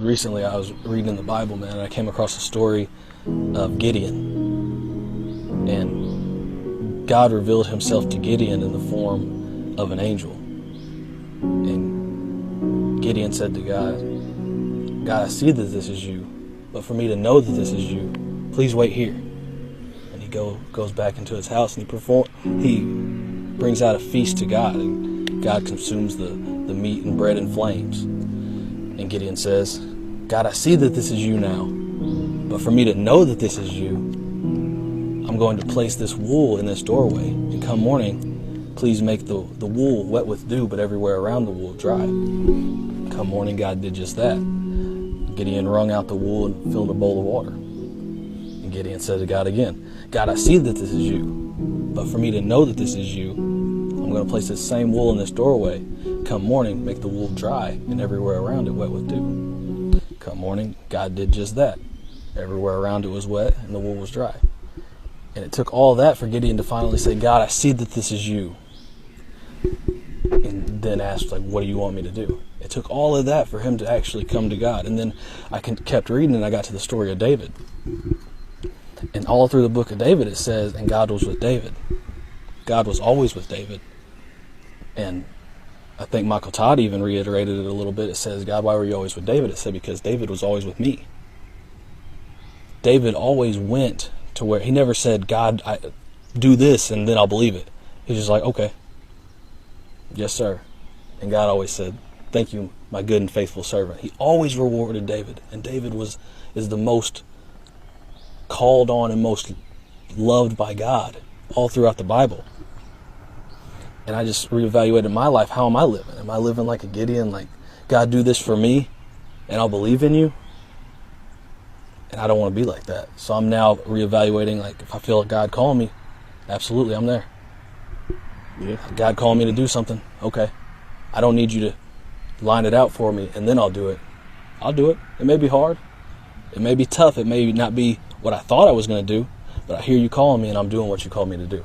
Recently I was reading the Bible, man, and I came across a story of Gideon. And God revealed himself to Gideon in the form of an angel. And Gideon said to God, I see that this is you, but for me to know that this is you, please wait here. And he goes back into his house and he brings out a feast to God, and God consumes the meat and bread in flames. And Gideon says, God, I see that this is you now, but for me to know that this is you, I'm going to place this wool in this doorway, and come morning, please make the wool wet with dew, but everywhere around the wool dry. Come morning, God did just that. Gideon wrung out the wool and filled a bowl of water. And Gideon said to God again, God, I see that this is you, but for me to know that this is you, I'm going to place this same wool in this doorway. Come morning, make the wool dry, and everywhere around it wet with dew. Come morning, God did just that. Everywhere around it was wet, and the wool was dry. And it took all that for Gideon to finally say, God, I see that this is you. And then asked, what do you want me to do? It took all of that for him to actually come to God. And then I kept reading, and I got to the story of David. And all through the book of David, it says, and God was with David. God was always with David. And I think Michael Todd even reiterated it a little bit. It says, God, why were you always with David? It said, because David was always with me. David always went to where he never said, God, I do this and then I'll believe it. He's just like, okay, yes, sir. And God always said, thank you, my good and faithful servant. He always rewarded David. And David is the most called on and most loved by God all throughout the Bible. And I just reevaluated my life. How am I living? Am I living like a Gideon, like, God, do this for me and I'll believe in you? And I don't want to be like that. So I'm now reevaluating, like, if I feel like God calling me, absolutely, I'm there. Yeah. God calling me to do something, okay. I don't need you to line it out for me and then I'll do it. I'll do it. It may be hard. It may be tough. It may not be what I thought I was going to do, but I hear you calling me and I'm doing what you called me to do.